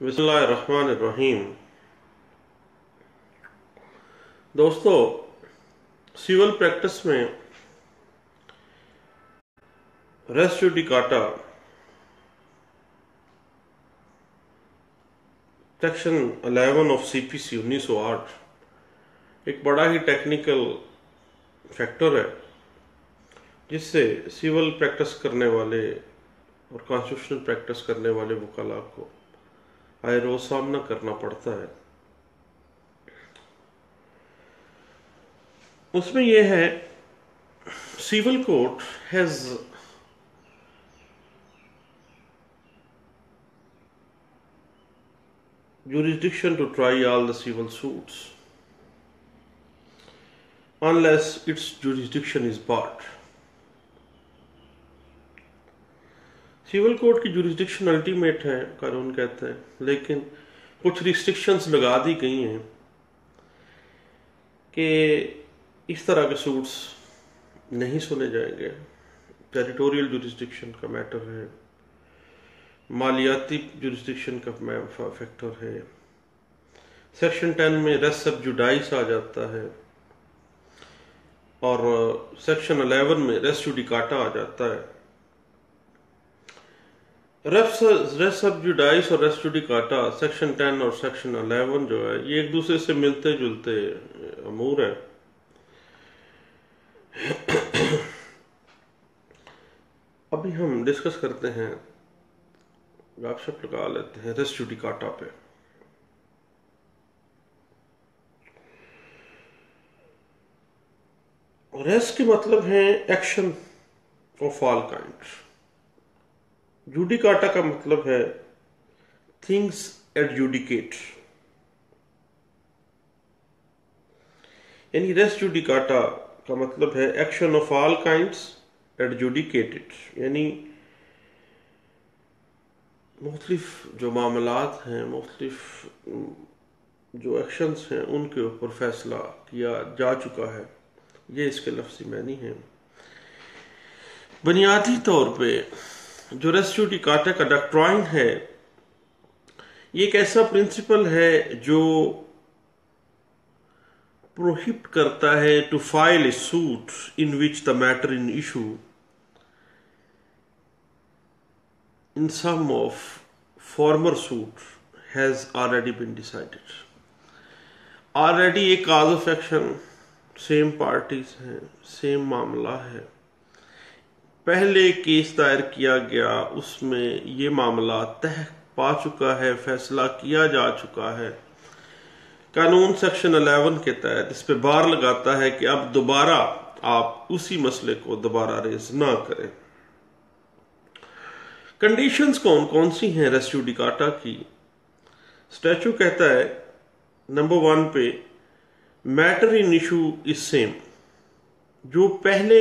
बिस्मिल्लाहिर्रहमानिर्रहीम। दोस्तों, civil practice में res judicata section 11 of CPC 1908 एक बड़ा ही टेक्निकल फैक्टर है जिससे सिविल प्रैक्टिस करने वाले और कॉन्स्टिट्यूशनल प्रैक्टिस करने वाले वकाला को आए रोज सामना करना पड़ता है। उसमें यह है, civil court has jurisdiction to try all the civil suits unless its jurisdiction is barred. Civil court की जुरिस्डिक्शन अल्टीमेट है, कानून कहते हैं, लेकिन कुछ रिस्ट्रिक्शंस लगा दी गई हैं कि इस तरह के सूट्स नहीं सुने जाएंगे। टेरिटोरियल जुरिस्डिक्शन का मैटर है, मालियाती जुरिस्डिक्शन का फैक्टर है, सेक्शन 10 में रेस सब जुडाइस आ जाता है और सेक्शन 11 में रेस जुडिकाटा आ जाता है। रेस सब जुडाइस और रेस जुडिकाटा सेक्शन 10 और सेक्शन 11 जो है, ये एक दूसरे से मिलते जुलते अमूर हैं। अभी हम डिस्कस करते हैं, गपशप लगा लेते हैं रेस जुडिकाटा पे। रेस के मतलब है action of all kind. Judicata का मतलब है थिंग्स एडजुडिकेट, यानी रेस जुडिकाटा का मतलब है एक्शन ऑफ ऑल काइंड्स एडजुडिकेटेड, यानी मुख्तलिफ जो मामलात हैं, मुख्तलिफ जो एक्शंस हैं, उनके ऊपर फैसला किया जा चुका है। ये इसके लफ्ज़ी मानी है। बुनियादी तौर पे जो रेस जुडिकाटा का डॉक्ट्राइन है, ये एक ऐसा प्रिंसिपल है जो प्रोहिबिट करता है to file a suit in which the matter in issue in some of former suit has already been decided. Already एक cause of action, same parties हैं, सेम मामला है, पहले केस दायर किया गया, उसमें ये मामला तह पा चुका है, फैसला किया जा चुका है। कानून सेक्शन 11 के तहत इस पे बार लगाता है कि अब दोबारा आप उसी मसले को दोबारा रेज ना करें। कंडीशंस कौन कौन सी हैं रेस जुडिकाटा की? स्टैचू कहता है नंबर 1 पे matter in issue is same. जो पहले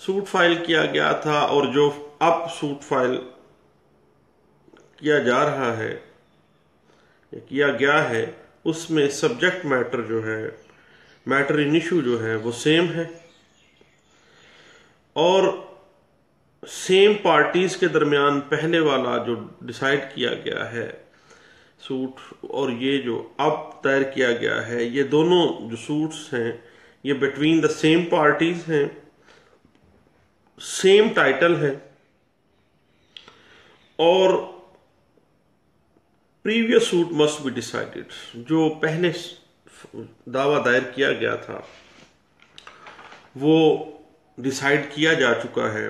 सूट फाइल किया गया था और जो अब सूट फाइल किया जा रहा है या किया गया है, उसमें सब्जेक्ट मैटर जो है, मैटर इन इशू जो है, वो सेम है और सेम पार्टीज के दरमियान पहले वाला जो डिसाइड किया गया है सूट और ये जो अब दायर किया गया है, ये दोनों जो सूट्स हैं, ये बिटवीन द सेम पार्टीज हैं, सेम टाइटल है और previous suit must be decided. जो पहले दावा दायर किया गया था वो डिसाइड किया जा चुका है।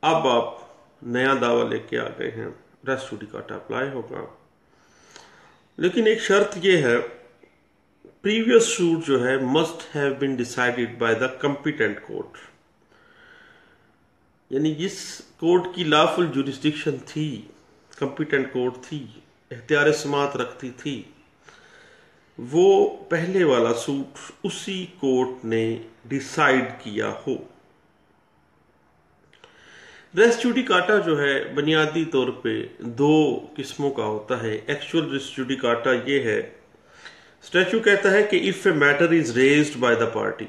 अब आप नया दावा लेके आ गए हैं, रेस जुडिकाटा अप्लाई होगा। लेकिन एक शर्त यह है, प्रीवियस सूट जो है must have been decided by the competent court, यानी जिस कोर्ट की लॉफुल जुरिस्डिक्शन थी, कॉम्पिटेंट कोर्ट थी, इख्तियार समाअत रखती थी, वो पहले वाला सूट उसी कोर्ट ने डिसाइड किया हो। रेस जुडिकाटा जो है बुनियादी तौर पे 2 किस्मों का होता है। एक्चुअल रेस जुडिकाटा ये है, स्टैचू कहता है कि if a matter is raised by the party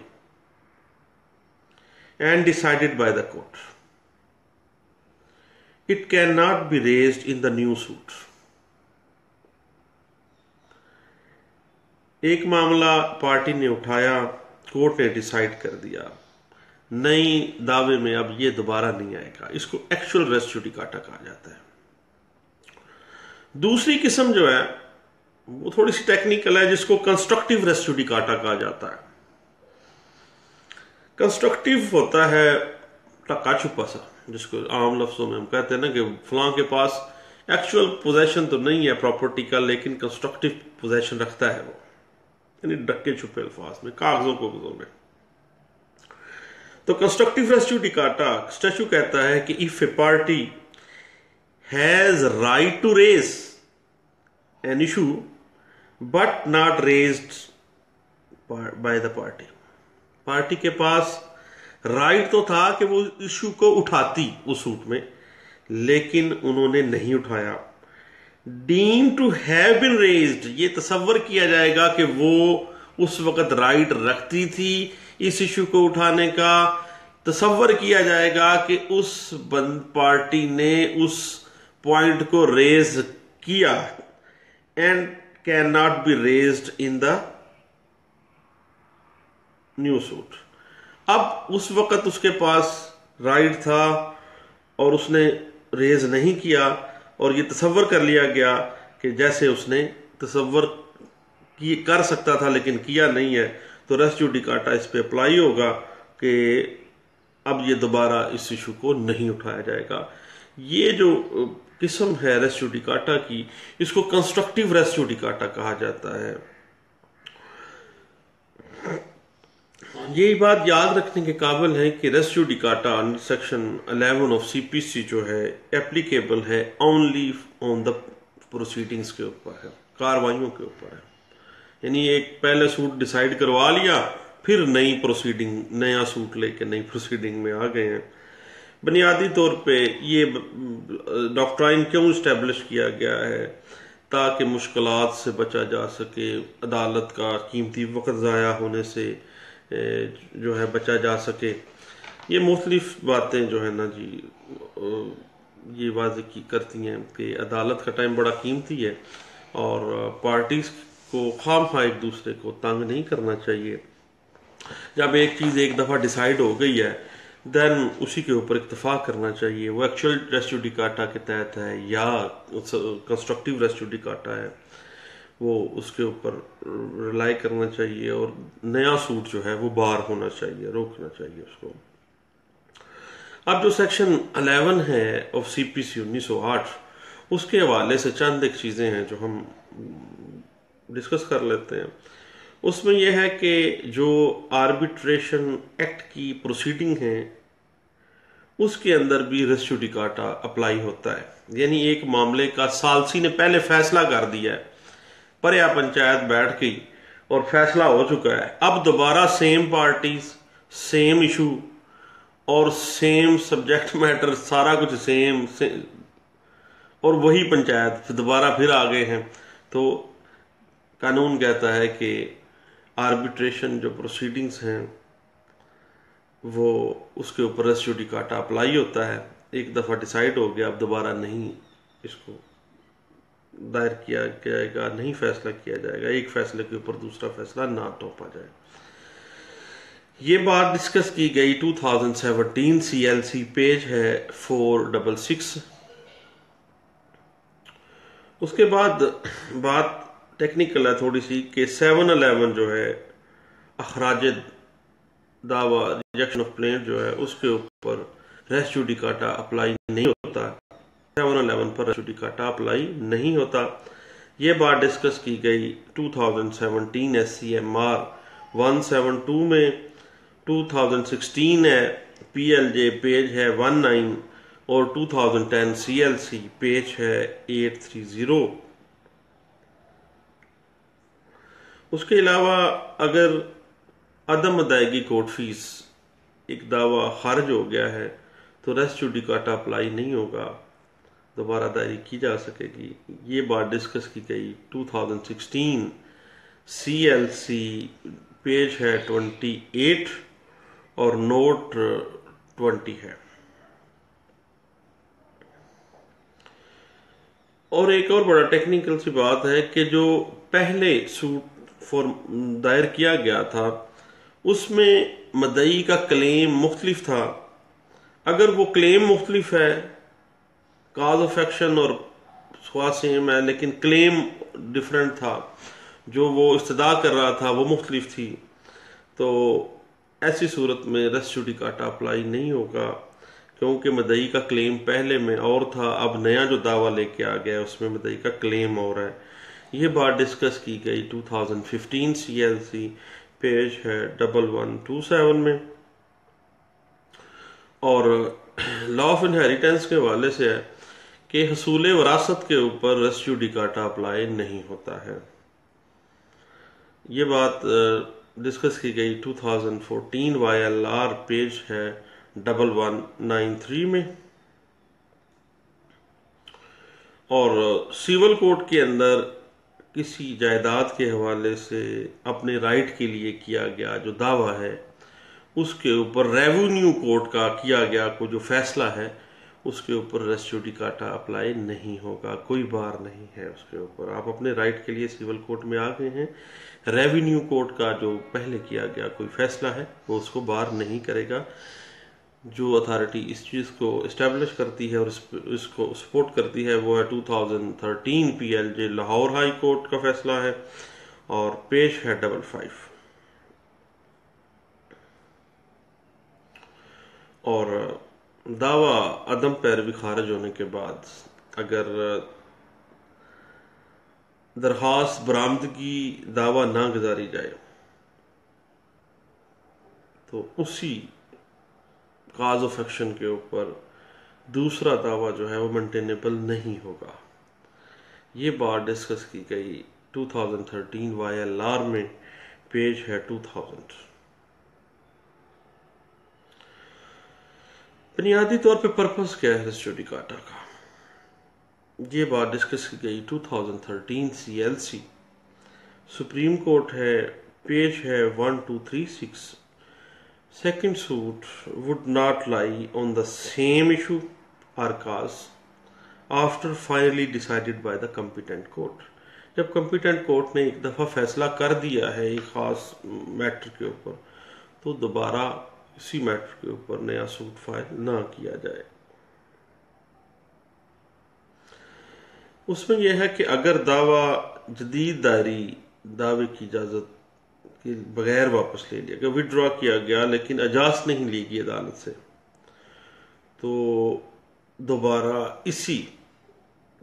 and decided by the court, it cannot be raised in the new suit. एक मामला पार्टी ने उठाया, कोर्ट ने डिसाइड कर दिया, नई दावे में अब ये दोबारा नहीं आएगा, इसको एक्चुअल रेस जुडिकाटा कहा जाता है। दूसरी किस्म जो है वो थोड़ी सी टेक्निकल है, जिसको कंस्ट्रक्टिव रेस जुडिकाटा कहा जाता है। कंस्ट्रक्टिव होता है टका छुपा सा, जिसको आम लफ्जों में हम कहते हैं ना कि फलां के पास एक्चुअल पोजेशन तो नहीं है प्रॉपर्टी का, लेकिन कंस्ट्रक्टिव पोजेशन रखता है वो, यानी डक्के छुपे अल्फाज में, कागजों में। तो कंस्ट्रक्टिव रेस जुडिकाटा स्टैच्यू कहता है कि if a party has right to raise an issue but not raised by the party, party के पास राइट तो था कि वो इशू को उठाती उस सूट में, लेकिन उन्होंने नहीं उठाया। Deem to have been raised, ये तसव्वुर किया जाएगा कि वो उस वक्त राइट रखती थी इस इशू को उठाने का, तसव्वुर किया जाएगा कि उस पार्टी ने उस पॉइंट को रेज किया, and can not be raised in the new suit. अब उस वक्त उसके पास राइट था और उसने रेज नहीं किया, और ये तसव्वुर कर लिया गया कि जैसे उसने तसव्वुर कर सकता था लेकिन किया नहीं है, तो रेस जुडिकाटा इस पे अप्लाई होगा कि अब ये दोबारा इस इशू को नहीं उठाया जाएगा। ये जो किस्म है रेस जुडिकाटा की, इसको कंस्ट्रक्टिव रेस जुडिकाटा कहा जाता है। यही बात याद रखने के काबिल है कि res judicata section 11 of CPC जो है एप्लीकेबल है ओनली ऑन द प्रोसीडिंग्स के ऊपर है, कार्रवाइयों के ऊपर है। यानी एक पहले सूट डिसाइड करवा लिया, फिर नई प्रोसीडिंग, नया सूट लेके नई प्रोसीडिंग में आ गए हैं। बुनियादी तौर पे ये डॉक्ट्राइन क्यों इस्टेब्लिश किया गया है, ताकि मुश्किलात से बचा जा सके, अदालत का कीमती वक्त ज़ाया होने से जो है बचा जा सके। ये मुख्तलिफ बातें जो है ना जी ये वाज़ेह की करती हैं कि अदालत का टाइम बड़ा कीमती है और पार्टीज़ को खामखा एक दूसरे को तंग नहीं करना चाहिए। जब एक चीज़ एक दफ़ा डिसाइड हो गई है देन उसी के ऊपर इत्तफाक करना चाहिए, वो एक्चुअल रेस जुडिकाटा के तहत है या कंस्ट्रक्टिव रेस जुडिकाटा है, वो उसके ऊपर रिलाई करना चाहिए और नया सूट जो है वो बार होना चाहिए, रोकना चाहिए उसको। अब जो सेक्शन 11 है ऑफ सीपीसी 1908, उसके हवाले से चंद एक चीज़ें हैं जो हम डिस्कस कर लेते हैं। उसमें यह है कि जो आर्बिट्रेशन एक्ट की प्रोसीडिंग है उसके अंदर भी रेस जुडिकाटा अप्लाई होता है। यानी एक मामले का सालसी ने पहले फैसला कर दिया है, पर या पंचायत बैठ गई और फैसला हो चुका है, अब दोबारा सेम पार्टीज, सेम इशू और सेम सब्जेक्ट मैटर, सारा कुछ सेम और वही पंचायत दोबारा फिर आ गए हैं, तो कानून कहता है कि आर्बिट्रेशन जो प्रोसीडिंग्स हैं वो उसके ऊपर रेस जुडिकाटा अप्लाई होता है। एक दफ़ा डिसाइड हो गया, अब दोबारा नहीं इसको दायर किया जाएगा, नहीं फैसला किया जाएगा, एक फैसले के ऊपर दूसरा फैसला ना थोपा जाए। ये बात डिस्कस की गई 2017 CLC पेज है 466। उसके बाद बात टेक्निकल है थोड़ी सी कि 711 जो है अखराज दावा रिजेक्शन ऑफ प्लेंट जो है उसके ऊपर रेस जुडिकाटा अप्लाई नहीं होता, 711 पर रेस जुडिकाटा अप्लाई नहीं होता। ये बात डिस्कस की गई 2017 SCMR 172 में, 2016 है PLJ पेज है 19 और 2010 CLC पेज है 830। उसके अलावा अगर अदम अदायगी कोर्ट फीस एक दावा खारिज हो गया है तो रेस जुडिकाटा अप्लाई नहीं होगा, दोबारा दायरी की जा सकेगी। ये बात डिस्कस की गई 2016 CLC पेज है 28 और नोट 20 है। और एक और बड़ा टेक्निकल सी बात है कि जो पहले सूट दायर किया गया था उसमें मदई का क्लेम मुख्तलिफ था। अगर वो क्लेम मुख्तलिफ है, काज ऑफ एक्शन और स्वा सेम है लेकिन क्लेम डिफरेंट था, जो वो इस्तदा कर रहा था वो मुख्तलिफ थी, तो ऐसी सूरत में रेस जुडिकाटा अप्लाई नहीं होगा, क्योंकि मदई का क्लेम पहले में और था, अब नया जो दावा लेके आ गया है उसमें मदई का क्लेम और है। ये बात डिस्कस की गई 2015 CLC पेज है 1127 में। और लॉ ऑफ इनहेरिटेंस के हवाले से है कि हसूल वरासत के ऊपर रेस जुडिकाटा अप्लाई नहीं होता है। ये बात डिस्कस की गई 2014 YLR पेज है 1193 में। और सिविल कोर्ट के अंदर किसी जायदाद के हवाले से अपने राइट के लिए किया गया जो दावा है उसके ऊपर रेवेन्यू कोर्ट का किया गया कोई जो फैसला है उसके ऊपर रेस जुडिकाटा अप्लाई नहीं होगा, कोई बार नहीं है उसके ऊपर। आप अपने राइट के लिए सिविल कोर्ट में आ गए हैं, रेवेन्यू कोर्ट का जो पहले किया गया कोई फैसला है वो उसको बार नहीं करेगा। जो अथॉरिटी इस चीज़ को इस्टेब्लिश करती है और इसको सपोर्ट करती है वो है 2013 PLJ लाहौर हाई कोर्ट का फैसला है और पेश है 55। और दावा अदम पैरवी खारिज होने के बाद अगर दरखास्त बरामदगी दावा ना गुजारी जाए तो उसी काज ऑफ एक्शन के ऊपर दूसरा दावा जो है वो मेंटेनेबल नहीं होगा। ये बात डिस्कस की गई 2013 YLR में, पेज है 2000। बुनियादी तौर पे पर्पस क्या है रेस जुडिकाटा का, ये बात डिस्कस की गई 2013 CLC सुप्रीम कोर्ट है, पेज है 1236। Second suit would not lie on the same issue or cause after finally decided by the competent court। जब competent court ने एक दफ़ा फैसला कर दिया है एक ख़ास मैटर के ऊपर तो दोबारा इसी मैटर के ऊपर नया सूट फाइल ना किया जाए। उसमें यह है कि अगर दावा जदीद दावे की इजाज़त कि बगैर वापस ले लिया गया, विड्रॉ किया गया लेकिन इजाज़त नहीं ली गई अदालत से, तो दोबारा इसी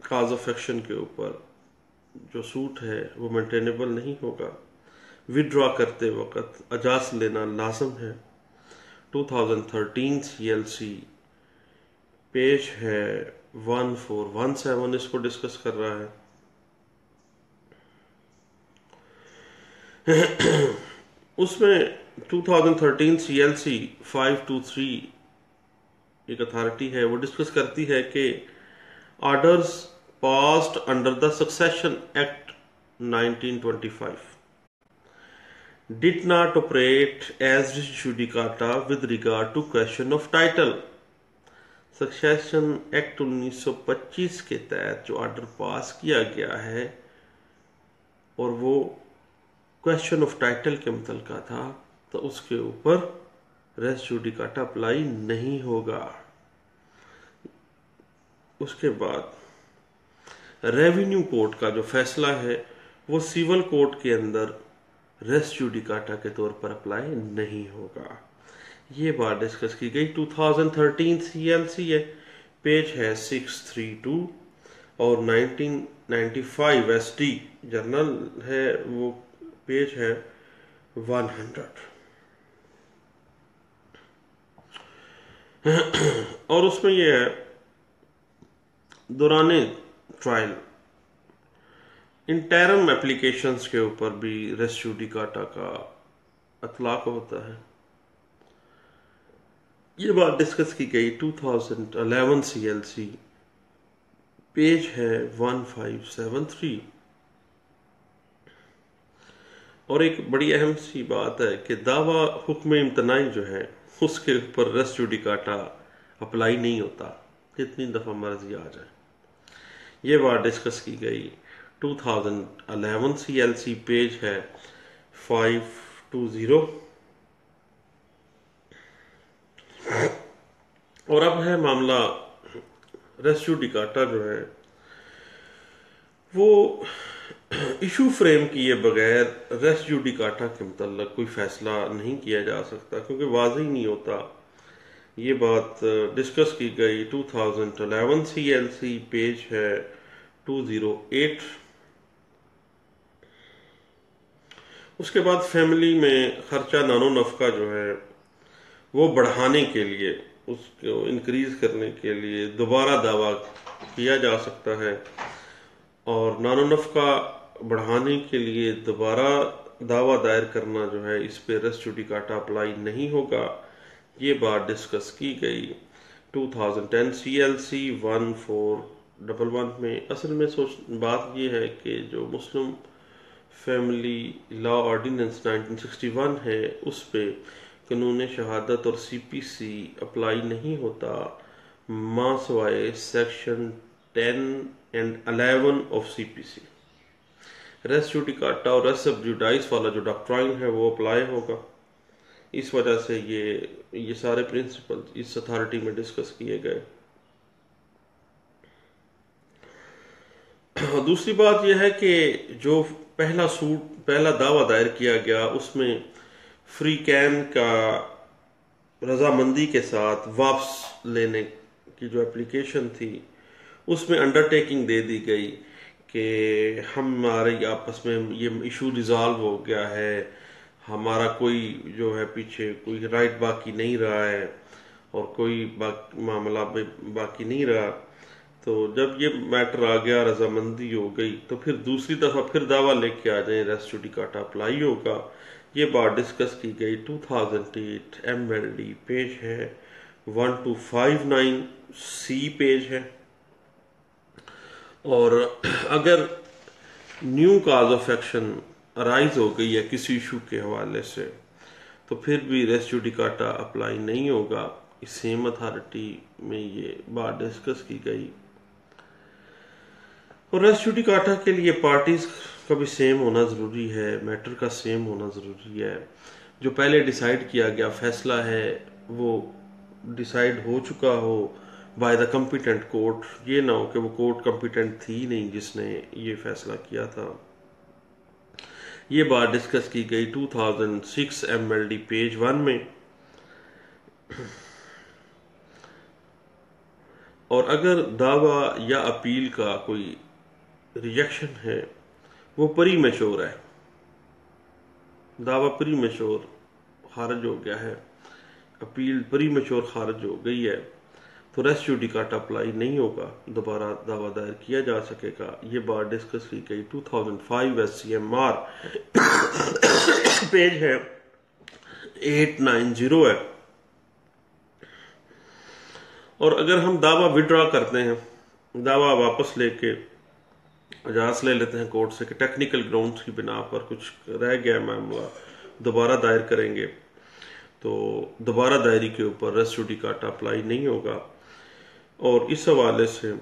काज ऑफ एक्शन के ऊपर जो सूट है वो मेंटेनेबल नहीं होगा। विड्रॉ करते वक्त इजाज़त लेना लाजम है। 2013 CLC पेज है 1417 इसको डिस्कस कर रहा है। उसमें 2013 CLC 523 एक अथॉरिटी है वो डिस्कस करती है कि orders passed under the Succession Act 1925 did not operate as judicata with regard to question of title. Succession Act 1925 के तहत जो ऑर्डर पास किया गया है और वो क्वेश्चन ऑफ टाइटल के मुतल्लिक़ था तो उसके ऊपर रेस जुडिकाटा अप्लाई नहीं होगा। उसके बाद रेवेन्यू कोर्ट का जो फैसला है वो सिविल कोर्ट के अंदर रेस जुडिकाटा के तौर पर अप्लाई नहीं होगा। ये बात डिस्कस की गई 2013 CLC है, पेज है 632 और 1995 SD जर्नल है वो पेज है 100। और उसमें यह है दौरान ट्रायल इंटरम एप्लीकेशंस के ऊपर भी रेस जुडिकाटा का अतलाक होता है। ये बात डिस्कस की गई 2011 CLC पेज है 1573। और एक बड़ी अहम सी बात है कि दावा हुक्म इम्तनाई जो है उसके ऊपर रेस जुडिकाटा अप्लाई नहीं होता, कितनी दफ़ा मर्जी आ जाए। ये बात डिस्कस की गई 2011 CLC पेज है 520। और अब है मामला रेस जुडिकाटा जो है वो इशू फ्रेम किए बगैर रेस जुडिकाटा के मुतल्लिक कोई फैसला नहीं किया जा सकता, क्योंकि वाज़ेह नहीं होता। ये बात डिस्कस की गई 2011 CLC, पेज है 208। उसके बाद फैमिली में खर्चा नानो नफका जो है वो बढ़ाने के लिए, उसको इंक्रीज करने के लिए दोबारा दावा किया जा सकता है, और नानो नफका बढ़ाने के लिए दोबारा दावा दायर करना जो है इस पे रेस जुडिकाटा अप्लाई नहीं होगा। ये बात डिस्कस की गई 2010 CLC 1411 में। असल में बात ये है कि जो मुस्लिम फैमिली लॉ ऑर्डिनेंस 1961 है उस पे कानून शहादत और CPC अप्लाई नहीं होता, मां सवाए section 10 and 11 of CPC। Res judicata और रेस सबजुडाइस वाला जो डॉक्ट्राइन है वो अप्लाई होगा। इस वजह से ये सारे प्रिंसिपल इस अथॉरिटी में डिस्कस किए गए। दूसरी बात यह है कि जो पहला दावा दायर किया गया उसमें फ्री कैन का रजामंदी के साथ वापस लेने की जो एप्लीकेशन थी उसमें अंडरटेकिंग दे दी गई कि हमारे आपस में ये इशू रिजॉल्व हो गया है, हमारा कोई जो है पीछे कोई राइट बाकी नहीं रहा है और कोई मामला बाकी नहीं रहा। तो जब ये मैटर आ गया, रजामंदी हो गई, तो फिर दूसरी दफा फिर दावा लेके आ जाए रेस जुडिकाटा अप्लाई होगा। ये बात डिस्कस की गई 2008 MLD, पेज है 1259 C पेज है। और अगर new cause of action arise हो गई है किसी इशू के हवाले से तो फिर भी रेस जुडिकाटा अप्लाई नहीं होगा। इस सेम अथॉरिटी में ये बात डिस्कस की गई। और रेस जुडिकाटा के लिए पार्टीज का भी सेम होना ज़रूरी है, मैटर का सेम होना ज़रूरी है। जो पहले डिसाइड किया गया फैसला है वो डिसाइड हो चुका हो बाय द कॉम्पिटेंट कोर्ट, ये ना हो कि वो कोर्ट कॉम्पिटेंट थी नहीं जिसने ये फैसला किया था। ये बात डिस्कस की गई 2006 MLD, पेज 1 में। और अगर दावा या अपील का कोई रिजेक्शन है वो प्रीमेच्योर है, दावा प्रीमेच्योर खारिज हो गया है, अपील प्रीमेच्योर खारिज हो गई है, तो रेस जुडिकाटा अप्लाई नहीं होगा, दोबारा दावा दायर किया जा सकेगा। ये बात डिस्कस की गई 2005 SCMR, पेज है 890 है। और अगर हम दावा विड्रॉ करते हैं, दावा वापस लेके इजाज़त ले लेते हैं कोर्ट से कि टेक्निकल ग्राउंड्स की बिना पर कुछ रह गया मामला, दोबारा दायर करेंगे, तो दोबारा दायरी के ऊपर रेस जुडिकाटा अप्लाई नहीं होगा। और इस हवाले से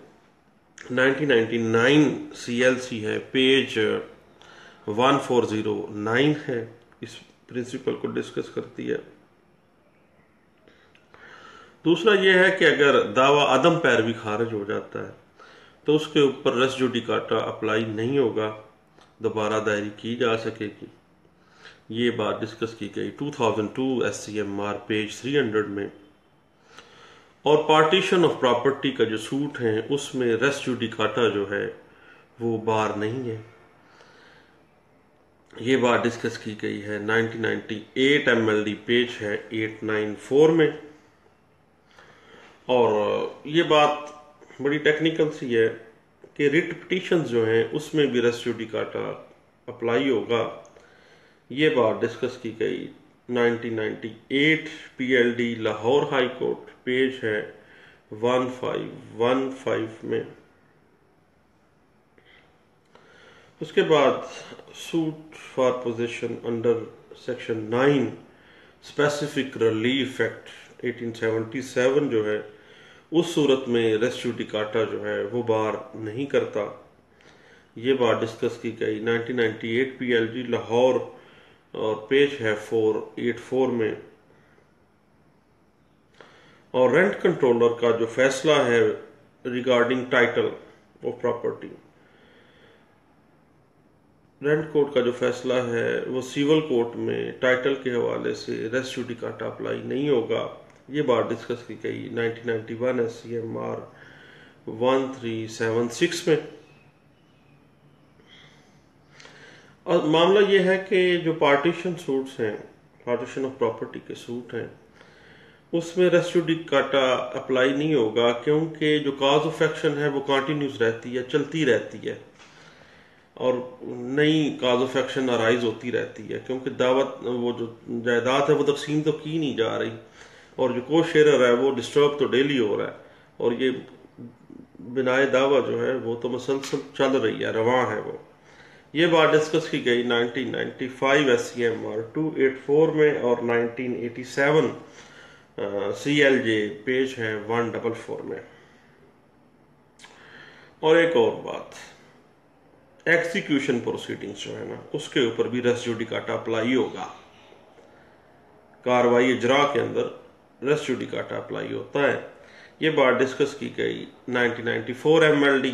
1999 CLC है, पेज 1409 है, इस प्रिंसिपल को डिस्कस करती है। दूसरा यह है कि अगर दावा अदम पैरवी खारिज हो जाता है तो उसके ऊपर रेस जुडिकाटा अप्लाई नहीं होगा, दोबारा दायरी की जा सकेगी। ये बात डिस्कस की गई 2002 SCMR, पेज 300 में। और पार्टीशन ऑफ प्रॉपर्टी का जो सूट है उसमें रेस जुडिकाटा जो है वो बार नहीं है। ये बात डिस्कस की गई है 1998 MLD, पेज है 894 में। और ये बात बड़ी टेक्निकल सी है कि रिट पिटीशन जो हैं उसमें भी रेस जुडिकाटा अप्लाई होगा। ये बात डिस्कस की गई 1998 PLD Lahore high court, page है 1515 में। उसके बाद suit for position under section 9 specific relief act 1877 जो है उस सूरत में रेस जुडिकाटा जो है वो बार नहीं करता। ये बात डिस्कस की गई 1998 PLD लाहौर और पेज है 484 में। और रेंट कंट्रोलर का जो फैसला है regarding title of property, rent court का जो फैसला है वो सिविल कोर्ट में टाइटल के हवाले से रेस जुडिकाटा अप्लाई नहीं होगा। ये बात डिस्कस की गई 1991 SCMR 1376 में। और मामला ये है कि जो पार्टीशन सूट्स हैं, पार्टीशन ऑफ प्रॉपर्टी के सूट हैं, उसमें रेस जुडिकाटा अप्लाई नहीं होगा, क्योंकि जो काज ऑफ एक्शन है वो कंटिन्यूस रहती है, चलती रहती है, और नई काज ऑफ एक्शन अराइज होती रहती है, क्योंकि दावत वो जो जायदाद है वो तकसीम तो की नहीं जा रही, और जो को शेयर है वो डिस्टर्ब तो डेली हो रहा है, और ये बिनाए दावा जो है वो तो मुसलसल चल रही है, रवां है वो। ये बात डिस्कस की गई 1995 SCMR 284 में और 1987 CLJ पेज है 144 में। और एक और बात, एग्जीक्यूशन प्रोसीडिंग्स जो है ना, उसके ऊपर भी रेस जुडिकाटा अप्लाई होगा। कार्रवाई इजरा के अंदर रेस जुडिकाटा अप्लाई होता है। ये बात डिस्कस की गई 1994 MLD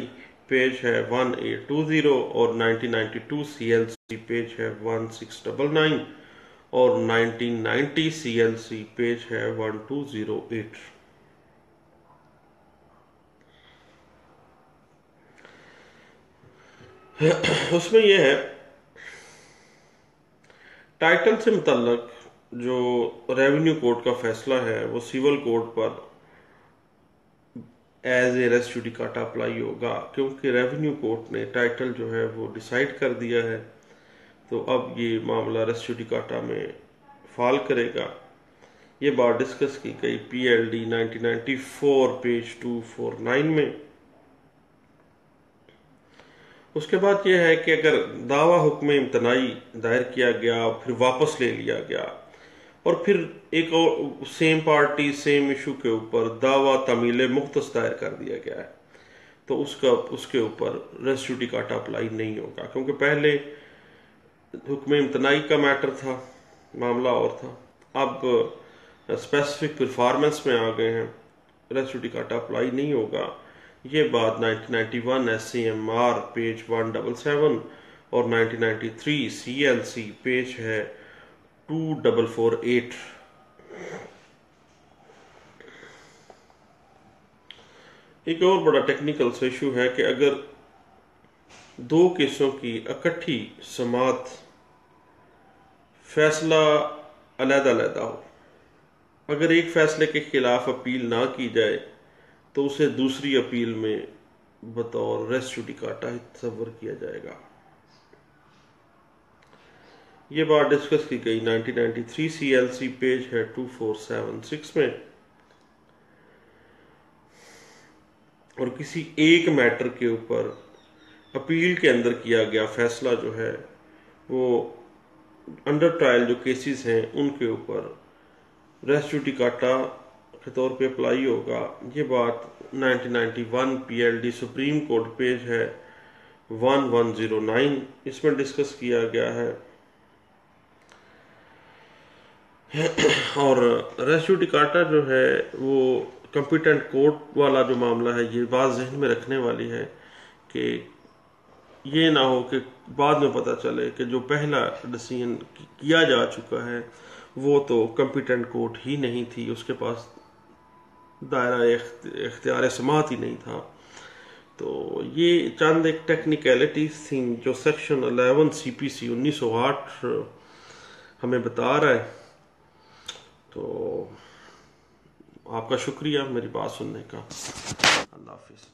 पेज है 1820 और 1992 CLC पेज है 1699 और 1990 CLC पेज है 1208। उसमें यह है, टाइटल से मुतल्लक जो रेवेन्यू कोर्ट का फैसला है वो सिविल कोर्ट पर as a res judicata apply होगा, क्योंकि रेवेन्यू कोर्ट ने टाइटल जो है वो डिसाइड कर दिया है। तो अब ये मामला रेस जुडिकाटा में फाल करेगा। ये बात डिस्कस की गई PLD 1994 पेज 249 में। उसके बाद यह है कि अगर दावा हुक्म इम्तनाई दायर किया गया, फिर वापस ले लिया गया, और फिर एक और सेम पार्टी सेम इशू के ऊपर दावा तमील मुख्तस दायर कर दिया गया है, तो उसके ऊपर रेस जुडिकाटा अप्लाई नहीं होगा, क्योंकि पहले हुक्म इम्तनाई का मैटर था, मामला और था, अब स्पेसिफिक परफॉर्मेंस में आ गए हैं, रेस जुडिकाटा अप्लाई नहीं होगा। ये बात 1991 SCMR पेज 177 और 1993 CLC पेज है 2448। एक और बड़ा टेक्निकल सा इशू है कि अगर दो केसों की इकट्ठी समात फैसला अलग-अलग हो, अगर एक फैसले के खिलाफ अपील ना की जाए तो उसे दूसरी अपील में बतौर रेस जुडिकाटा तस्वर किया जाएगा। ये बात डिस्कस की गई 1993 CLC पेज है 2476 में। और किसी एक मैटर के ऊपर अपील के अंदर किया गया फैसला जो है वो अंडर ट्रायल जो केसेस हैं उनके ऊपर रेस जुडिकाटा के तौर पे अप्लाई होगा। ये बात 1991 PLD सुप्रीम कोर्ट पेज है 1109, इसमें डिस्कस किया गया है। और रेस जुडिकाटा जो है वो कॉम्पिटेंट कोर्ट वाला जो मामला है, ये बात जहन में रखने वाली है कि ये ना हो कि बाद में पता चले कि जो पहला डिसीजन किया जा चुका है वो तो कॉम्पिटेंट कोर्ट ही नहीं थी, उसके पास दायरा इख्तियार समात ही नहीं था। तो ये चंद एक टेक्निकलिटीज थी जो सेक्शन 11 CPC 1908 हमें बता रहा है। तो आपका शुक्रिया मेरी बात सुनने का। अल्लाह हाफिज़।